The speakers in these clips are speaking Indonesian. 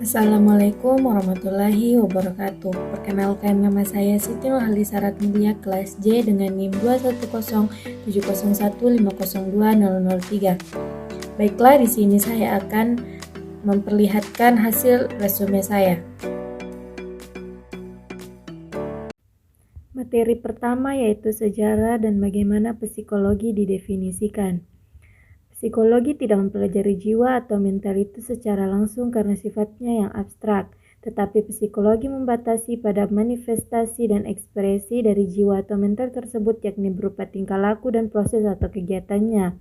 Assalamualaikum warahmatullahi wabarakatuh. Perkenalkan, nama saya Siti Nurhaliza Ratmulia, kelas J dengan NIM 2107015020003. Baiklah, di sini saya akan memperlihatkan hasil resume saya. Materi pertama yaitu sejarah dan bagaimana psikologi didefinisikan. Psikologi tidak mempelajari jiwa atau mental itu secara langsung karena sifatnya yang abstrak, tetapi psikologi membatasi pada manifestasi dan ekspresi dari jiwa atau mental tersebut, yakni berupa tingkah laku dan proses atau kegiatannya.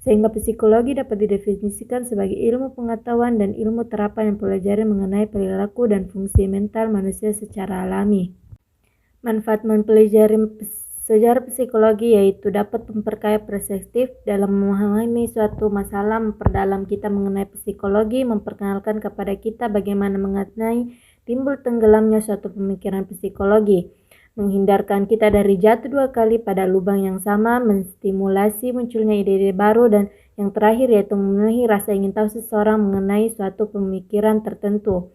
Sehingga psikologi dapat didefinisikan sebagai ilmu pengetahuan dan ilmu terapan yang mempelajari mengenai perilaku dan fungsi mental manusia secara alami. Manfaat mempelajari sejarah psikologi yaitu dapat memperkaya perspektif dalam memahami suatu masalah, memperdalam kita mengenai psikologi, memperkenalkan kepada kita bagaimana mengenai timbul tenggelamnya suatu pemikiran psikologi, menghindarkan kita dari jatuh dua kali pada lubang yang sama, menstimulasi munculnya ide-ide baru, dan yang terakhir yaitu memenuhi rasa ingin tahu seseorang mengenai suatu pemikiran tertentu.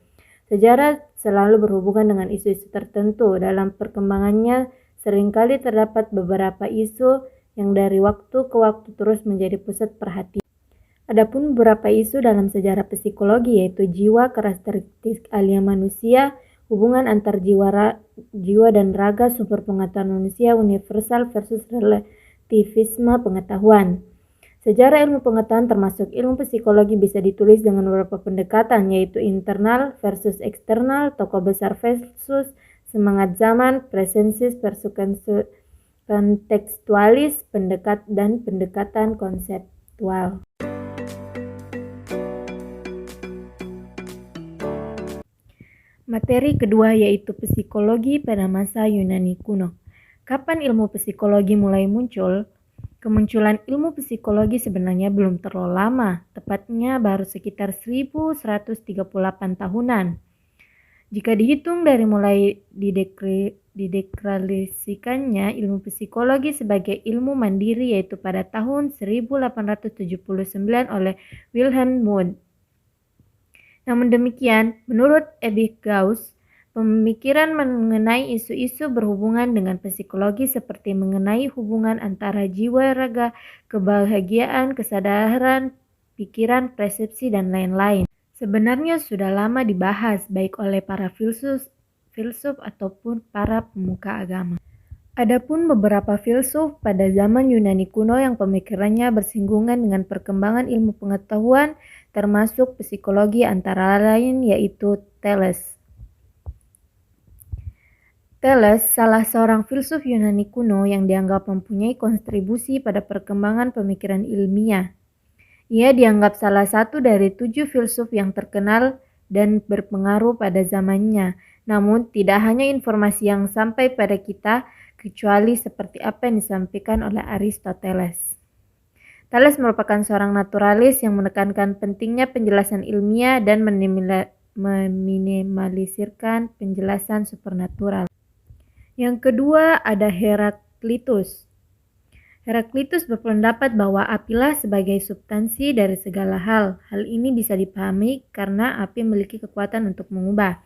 Sejarah selalu berhubungan dengan isu-isu tertentu. Dalam perkembangannya, seringkali terdapat beberapa isu yang dari waktu ke waktu terus menjadi pusat perhatian. Adapun beberapa isu dalam sejarah psikologi yaitu jiwa, karakteristik alamiah manusia, hubungan antar jiwa dan raga, sumber pengetahuan manusia, universal versus relativisme pengetahuan. Sejarah ilmu pengetahuan termasuk ilmu psikologi bisa ditulis dengan beberapa pendekatan, yaitu internal versus eksternal, tokoh besar versus semangat zaman, presensis versus kontekstualis, dan pendekatan konseptual. Materi kedua yaitu psikologi pada masa Yunani kuno. Kapan ilmu psikologi mulai muncul? Kemunculan ilmu psikologi sebenarnya belum terlalu lama, tepatnya baru sekitar 1138 tahunan. Jika dihitung dari mulai dideklarasikannya ilmu psikologi sebagai ilmu mandiri yaitu pada tahun 1879 oleh Wilhelm Wundt. Namun demikian, menurut Ebbinghaus, pemikiran mengenai isu-isu berhubungan dengan psikologi seperti mengenai hubungan antara jiwa, raga, kebahagiaan, kesadaran, pikiran, persepsi, dan lain-lain, sebenarnya sudah lama dibahas baik oleh para filsuf ataupun para pemuka agama. Adapun beberapa filsuf pada zaman Yunani kuno yang pemikirannya bersinggungan dengan perkembangan ilmu pengetahuan termasuk psikologi antara lain yaitu Thales. Thales salah seorang filsuf Yunani kuno yang dianggap mempunyai kontribusi pada perkembangan pemikiran ilmiah. Ia dianggap salah satu dari 7 filsuf yang terkenal dan berpengaruh pada zamannya. Namun tidak hanya informasi yang sampai pada kita, kecuali seperti apa yang disampaikan oleh Aristoteles. Thales merupakan seorang naturalis yang menekankan pentingnya penjelasan ilmiah dan meminimalisirkan penjelasan supernatural. Yang kedua ada Heraklitus. Heraklitus berpendapat bahwa apilah sebagai substansi dari segala hal. Hal ini bisa dipahami karena api memiliki kekuatan untuk mengubah.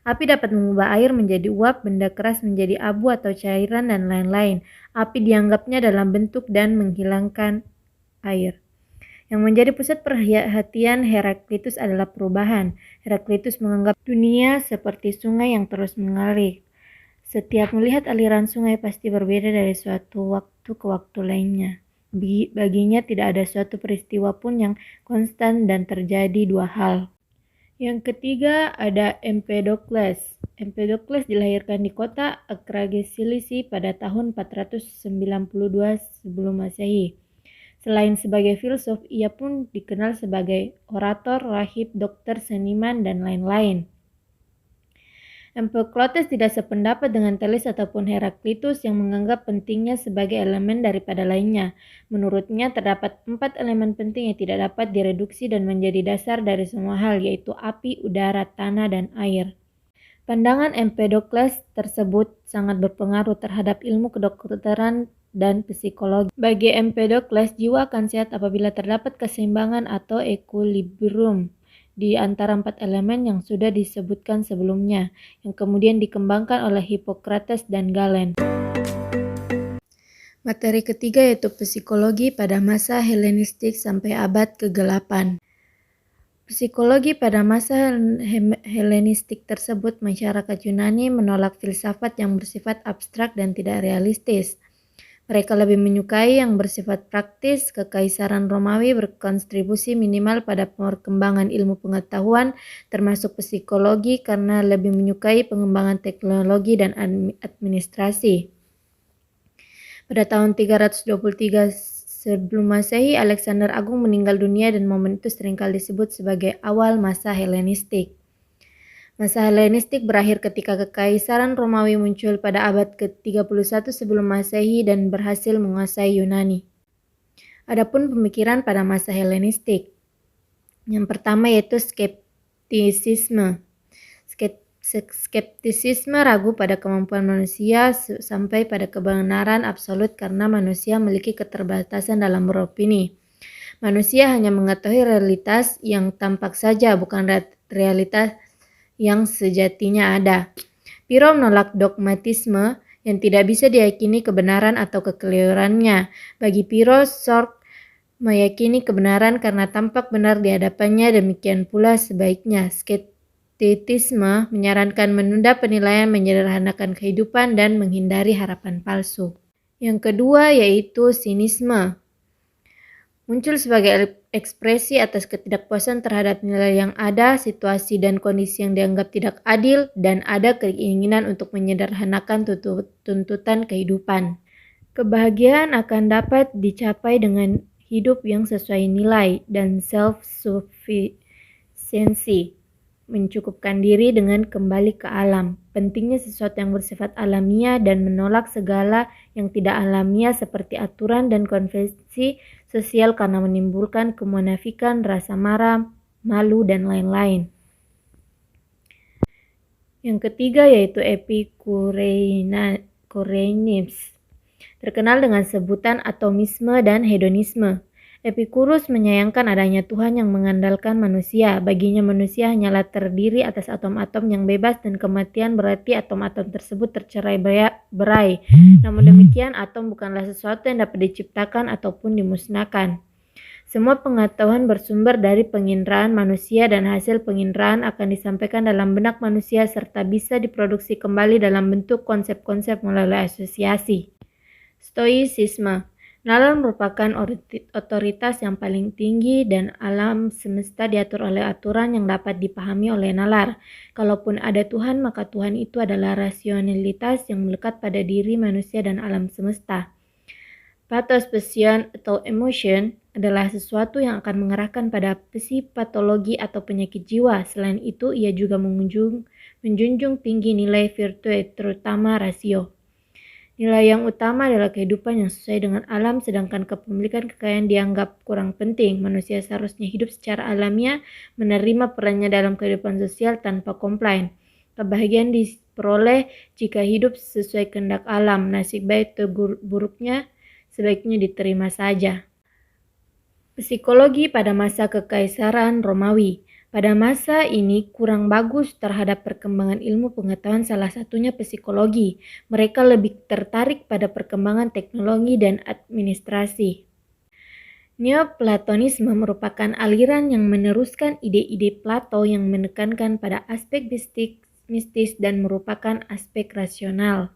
Api dapat mengubah air menjadi uap, benda keras menjadi abu atau cairan, dan lain-lain. Api dianggapnya dalam bentuk dan menghilangkan air. Yang menjadi pusat perhatian Heraklitus adalah perubahan. Heraklitus menganggap dunia seperti sungai yang terus mengalir. Setiap melihat aliran sungai pasti berbeda dari suatu waktu ke waktu lainnya. Baginya tidak ada suatu peristiwa pun yang konstan dan terjadi dua hal. Yang ketiga ada Empedokles. Empedokles dilahirkan di kota Akragas pada tahun 492 sebelum Masehi. Selain sebagai filsuf, ia pun dikenal sebagai orator, rahib, dokter, seniman, dan lain-lain. Empedokles tidak sependapat dengan Thales ataupun Heraklitus yang menganggap pentingnya sebagai elemen daripada lainnya. Menurutnya terdapat 4 elemen penting yang tidak dapat direduksi dan menjadi dasar dari semua hal, yaitu api, udara, tanah, dan air. Pandangan Empedokles tersebut sangat berpengaruh terhadap ilmu kedokteran dan psikologi. Bagi Empedokles, jiwa akan sehat apabila terdapat keseimbangan atau equilibrium di antara 4 elemen yang sudah disebutkan sebelumnya, yang kemudian dikembangkan oleh Hippocrates dan Galen. Materi ketiga yaitu psikologi pada masa Helenistik sampai abad ke-8. Psikologi pada masa Helenistik tersebut, masyarakat Yunani menolak filsafat yang bersifat abstrak dan tidak realistis. Mereka lebih menyukai yang bersifat praktis. Kekaisaran Romawi berkontribusi minimal pada perkembangan ilmu pengetahuan, termasuk psikologi, karena lebih menyukai pengembangan teknologi dan administrasi. Pada tahun 323 sebelum Masehi, Alexander Agung meninggal dunia dan momen itu seringkali disebut sebagai awal masa Helenistik. Masa Helenistik berakhir ketika Kekaisaran Romawi muncul pada abad ke-31 sebelum Masehi dan berhasil menguasai Yunani. Adapun pemikiran pada masa Helenistik. Yang pertama yaitu skeptisisme. Skeptisisme ragu pada kemampuan manusia sampai pada kebenaran absolut karena manusia memiliki keterbatasan dalam beropini. Manusia hanya mengetahui realitas yang tampak saja, bukan realitas yang sejatinya ada. Pyrrho menolak dogmatisme yang tidak bisa diyakini kebenaran atau kekeliruannya. Bagi Pyrrho, Sorg meyakini kebenaran karena tampak benar di hadapannya, demikian pula sebaiknya. Skeptisisme menyarankan menunda penilaian, menyederhanakan kehidupan, dan menghindari harapan palsu. Yang kedua yaitu sinisme. Muncul sebagai ekspresi atas ketidakpuasan terhadap nilai yang ada, situasi dan kondisi yang dianggap tidak adil, dan ada keinginan untuk menyederhanakan tuntutan kehidupan. Kebahagiaan akan dapat dicapai dengan hidup yang sesuai nilai dan self-sufficiency. Mencukupkan diri dengan kembali ke alam. Pentingnya sesuatu yang bersifat alamiah dan menolak segala yang tidak alamiah seperti aturan dan konvensi sosial karena menimbulkan kemunafikan, rasa marah, malu, dan lain-lain. Yang ketiga yaitu Epikureanisme, terkenal dengan sebutan atomisme dan hedonisme. Epikurus menyayangkan adanya Tuhan yang mengandalkan manusia. Baginya manusia hanyalah terdiri atas atom-atom yang bebas dan kematian berarti atom-atom tersebut tercerai-berai. Namun demikian, atom bukanlah sesuatu yang dapat diciptakan ataupun dimusnahkan. Semua pengetahuan bersumber dari penginderaan manusia dan hasil penginderaan akan disampaikan dalam benak manusia serta bisa diproduksi kembali dalam bentuk konsep-konsep melalui asosiasi. Stoicisme. Nalar merupakan otoritas yang paling tinggi dan alam semesta diatur oleh aturan yang dapat dipahami oleh nalar. Kalaupun ada Tuhan, maka Tuhan itu adalah rasionalitas yang melekat pada diri manusia dan alam semesta. Pathos, passion, atau emotion adalah sesuatu yang akan mengarahkan pada psikopatologi atau penyakit jiwa. Selain itu, ia juga menjunjung tinggi nilai virtue, terutama rasio. Nilai yang utama adalah kehidupan yang sesuai dengan alam, sedangkan kepemilikan kekayaan dianggap kurang penting. Manusia seharusnya hidup secara alamiah, menerima perannya dalam kehidupan sosial tanpa komplain. Kebahagiaan diperoleh jika hidup sesuai kehendak alam. Nasib baik atau buruknya sebaiknya diterima saja. Psikologi pada masa Kekaisaran Romawi. Pada masa ini kurang bagus terhadap perkembangan ilmu pengetahuan, salah satunya psikologi. Mereka lebih tertarik pada perkembangan teknologi dan administrasi. Neoplatonisme merupakan aliran yang meneruskan ide-ide Plato yang menekankan pada aspek mistis dan merupakan aspek rasional.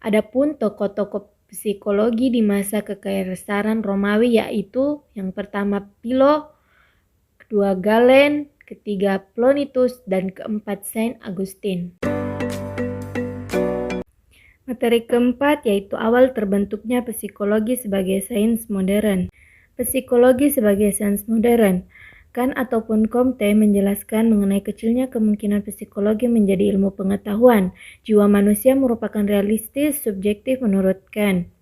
Adapun tokoh-tokoh psikologi di masa Kekaisaran Romawi yaitu yang pertama Philo, kedua Galen, ketiga Plonius, dan keempat Saint Augustine. Materi keempat yaitu awal terbentuknya psikologi sebagai sains modern. Psikologi sebagai sains modern. Kant ataupun Comte menjelaskan mengenai kecilnya kemungkinan psikologi menjadi ilmu pengetahuan. Jiwa manusia merupakan realistis, subjektif menurut Kant.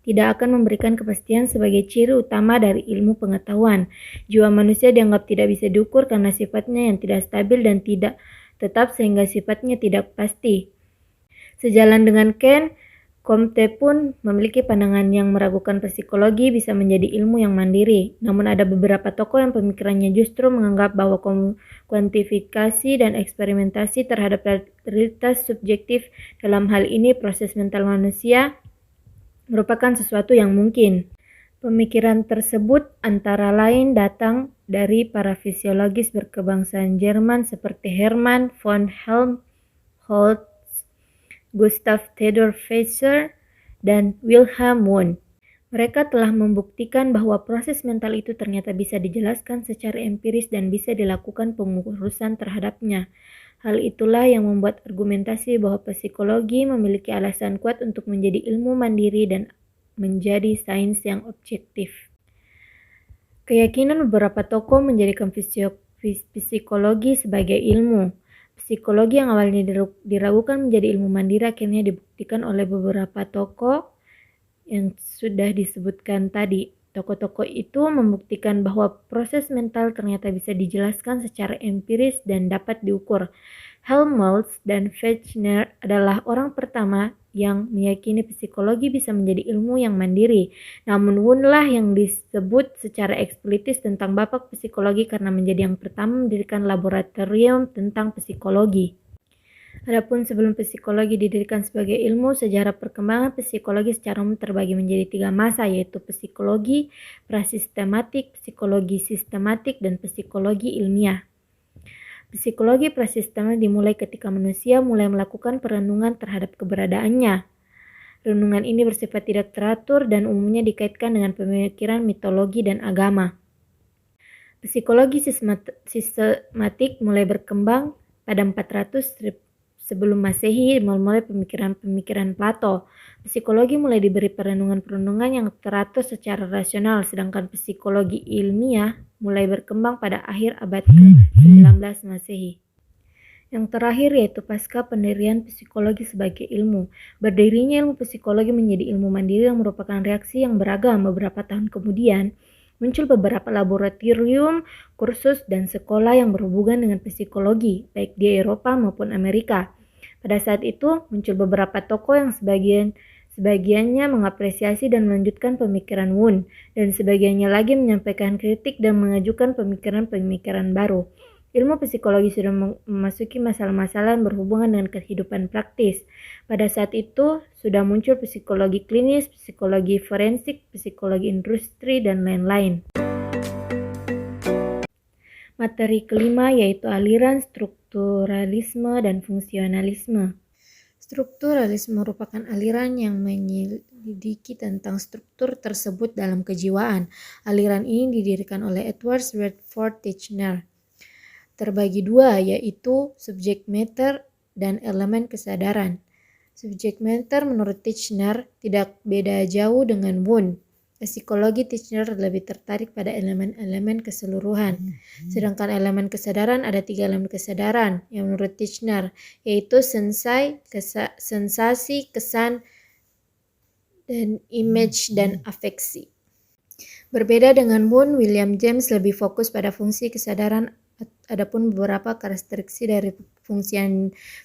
Tidak akan memberikan kepastian sebagai ciri utama dari ilmu pengetahuan. Jiwa manusia dianggap tidak bisa diukur karena sifatnya yang tidak stabil dan tidak tetap sehingga sifatnya tidak pasti. Sejalan dengan Kant, Comte pun memiliki pandangan yang meragukan psikologi bisa menjadi ilmu yang mandiri. Namun ada beberapa tokoh yang pemikirannya justru menganggap bahwa kuantifikasi dan eksperimentasi terhadap realitas subjektif, dalam hal ini proses mental manusia, merupakan sesuatu yang mungkin. Pemikiran tersebut antara lain datang dari para fisiologis berkebangsaan Jerman seperti Hermann von Helmholtz, Gustav Theodor Fischer, dan Wilhelm Wundt. Mereka telah membuktikan bahwa proses mental itu ternyata bisa dijelaskan secara empiris dan bisa dilakukan pengurusan terhadapnya. Hal itulah yang membuat argumentasi bahwa psikologi memiliki alasan kuat untuk menjadi ilmu mandiri dan menjadi sains yang objektif. Keyakinan beberapa tokoh menjadikan psikologi sebagai ilmu. Psikologi yang awalnya diragukan menjadi ilmu mandiri akhirnya dibuktikan oleh beberapa tokoh yang sudah disebutkan tadi. Tokoh-tokoh itu membuktikan bahwa proses mental ternyata bisa dijelaskan secara empiris dan dapat diukur. Helmholtz dan Fechner adalah orang pertama yang meyakini psikologi bisa menjadi ilmu yang mandiri. Namun Wundt lah yang disebut secara eksplisit tentang bapak psikologi karena menjadi yang pertama mendirikan laboratorium tentang psikologi. Adapun sebelum psikologi didirikan sebagai ilmu, sejarah perkembangan psikologi secara umum terbagi menjadi 3 masa, yaitu psikologi prasistematik, psikologi sistematik, dan psikologi ilmiah. Psikologi prasistematik dimulai ketika manusia mulai melakukan perenungan terhadap keberadaannya. Renungan ini bersifat tidak teratur dan umumnya dikaitkan dengan pemikiran mitologi dan agama. Psikologi sistematik mulai berkembang pada 400 sebelum Masehi, mulai pemikiran Plato. Psikologi mulai diberi perenungan-perenungan yang teratur secara rasional, sedangkan psikologi ilmiah mulai berkembang pada akhir abad ke-19 Masehi. Yang terakhir yaitu pasca pendirian psikologi sebagai ilmu. Berdirinya ilmu psikologi menjadi ilmu mandiri yang merupakan reaksi yang beragam. Beberapa tahun kemudian, muncul beberapa laboratorium, kursus, dan sekolah yang berhubungan dengan psikologi, baik di Eropa maupun Amerika. Pada saat itu, muncul beberapa tokoh yang sebagiannya mengapresiasi dan melanjutkan pemikiran Wundt, dan sebagiannya lagi menyampaikan kritik dan mengajukan pemikiran-pemikiran baru. Ilmu psikologi sudah memasuki masalah-masalah yang berhubungan dengan kehidupan praktis. Pada saat itu, sudah muncul psikologi klinis, psikologi forensik, psikologi industri, dan lain-lain. Materi kelima yaitu aliran strukturalisme dan fungsionalisme. Strukturalisme merupakan aliran yang menyelidiki tentang struktur tersebut dalam kejiwaan. Aliran ini didirikan oleh Edward Redford Titchener. Terbagi dua, yaitu subject matter dan elemen kesadaran. Subject matter menurut Titchener tidak beda jauh dengan Wundt. Psikologi Titchener lebih tertarik pada elemen-elemen keseluruhan. Sedangkan elemen kesadaran ada 3 elemen kesadaran yang menurut Titchener, yaitu sensasi, kesan, dan image dan afeksi. Berbeda dengan Wundt, William James lebih fokus pada fungsi kesadaran. Adapun beberapa karakteristik dari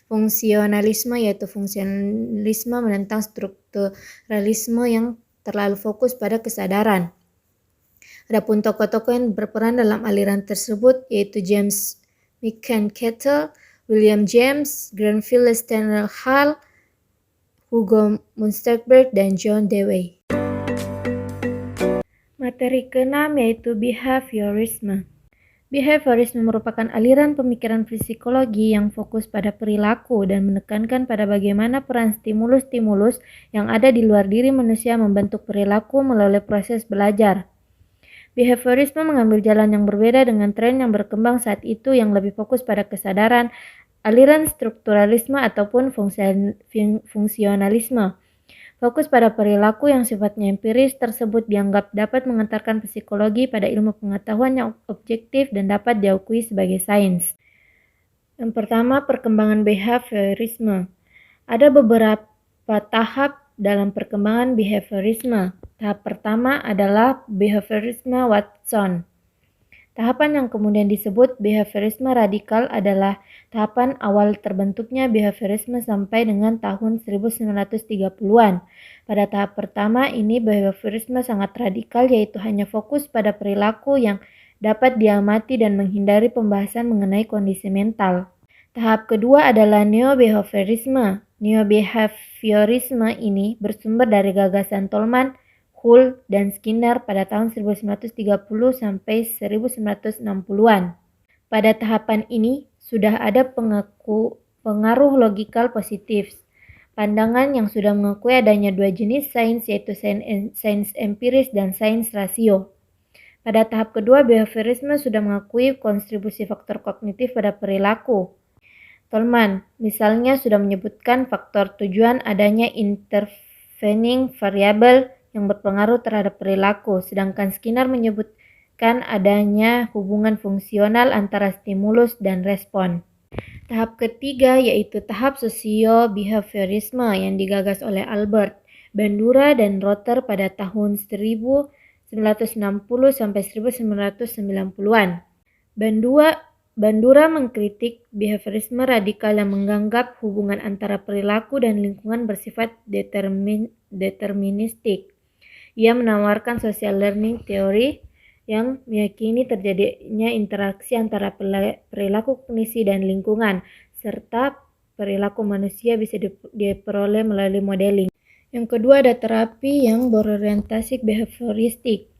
fungsionalisme, yaitu fungsionalisme menentang strukturalisme yang terlalu fokus pada kesadaran. Adapun tokoh-tokoh yang berperan dalam aliran tersebut yaitu James McKenna, William James, Granville Stanley Hall, Hugo Münsterberg, dan John Dewey. Materi ke-6 yaitu behaviorisme. Behaviorisme merupakan aliran pemikiran psikologi yang fokus pada perilaku dan menekankan pada bagaimana peran stimulus-stimulus yang ada di luar diri manusia membentuk perilaku melalui proses belajar. Behaviorisme mengambil jalan yang berbeda dengan tren yang berkembang saat itu yang lebih fokus pada kesadaran, aliran strukturalisme ataupun fungsionalisme. Fokus pada perilaku yang sifatnya empiris tersebut dianggap dapat mengantarkan psikologi pada ilmu pengetahuan yang objektif dan dapat diakui sebagai sains. Yang pertama, perkembangan behaviorisme. Ada beberapa tahap dalam perkembangan behaviorisme. Tahap pertama adalah behaviorisme Watson. Tahapan yang kemudian disebut behaviorisme radikal adalah tahapan awal terbentuknya behaviorisme sampai dengan tahun 1930-an. Pada tahap pertama ini behaviorisme sangat radikal, yaitu hanya fokus pada perilaku yang dapat diamati dan menghindari pembahasan mengenai kondisi mental. Tahap kedua adalah neo-behaviorisme. Neo-behaviorisme ini bersumber dari gagasan Tolman, Hull, dan Skinner pada tahun 1930 sampai 1960-an. Pada tahapan ini, sudah ada pengaruh logikal positif. Pandangan yang sudah mengakui adanya dua jenis sains, yaitu sains empiris dan sains rasio. Pada tahap kedua, behaviorisme sudah mengakui kontribusi faktor kognitif pada perilaku. Tolman, misalnya, sudah menyebutkan faktor tujuan adanya intervening variabel yang berpengaruh terhadap perilaku, sedangkan Skinner menyebutkan adanya hubungan fungsional antara stimulus dan respon. Tahap ketiga yaitu tahap sosio-behaviorisme yang digagas oleh Albert, Bandura, dan Rother pada tahun 1960 sampai 1990-an. Bandura mengkritik behaviorisme radikal yang menganggap hubungan antara perilaku dan lingkungan bersifat deterministik. Ia menawarkan social learning theory yang meyakini terjadinya interaksi antara perilaku kognisi dan lingkungan, serta perilaku manusia bisa diperoleh melalui modeling. Yang kedua ada terapi yang berorientasi behavioristik.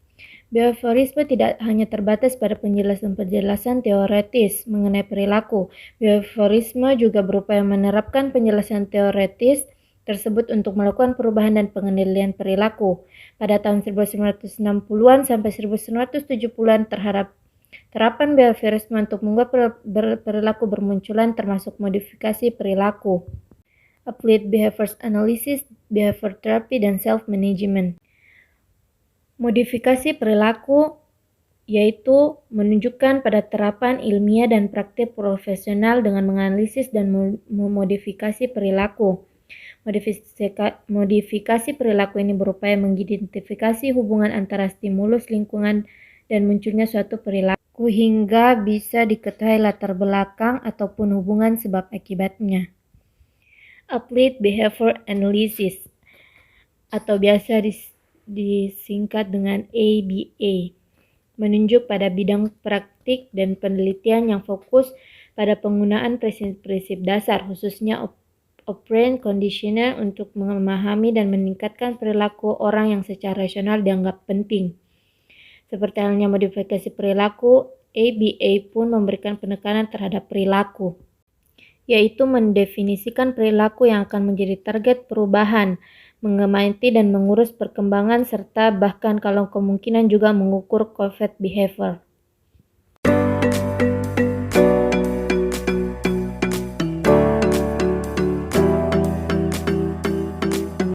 Behaviorisme tidak hanya terbatas pada penjelasan-penjelasan teoretis mengenai perilaku. Behaviorisme juga berupaya menerapkan penjelasan teoretis tersebut untuk melakukan perubahan dan pengendalian perilaku. Pada tahun 1960-an sampai 1970-an terhadap terapan behaviorisme untuk mengubah perilaku bermunculan, termasuk modifikasi perilaku, applied behavior analysis, behavior therapy, dan self-management. Modifikasi perilaku yaitu menunjukkan pada terapan ilmiah dan praktik profesional dengan menganalisis dan memodifikasi perilaku. Modifikasi perilaku ini berupaya mengidentifikasi hubungan antara stimulus, lingkungan, dan munculnya suatu perilaku hingga bisa diketahui latar belakang ataupun hubungan sebab akibatnya. Applied Behavior Analysis atau biasa disingkat dengan ABA, menunjuk pada bidang praktik dan penelitian yang fokus pada penggunaan prinsip-prinsip dasar, khususnya operant conditioner, untuk memahami dan meningkatkan perilaku orang yang secara rasional dianggap penting. Seperti halnya modifikasi perilaku, ABA pun memberikan penekanan terhadap perilaku, yaitu mendefinisikan perilaku yang akan menjadi target perubahan, mengamati dan mengurus perkembangan, serta bahkan kalau kemungkinan juga mengukur covert behavior.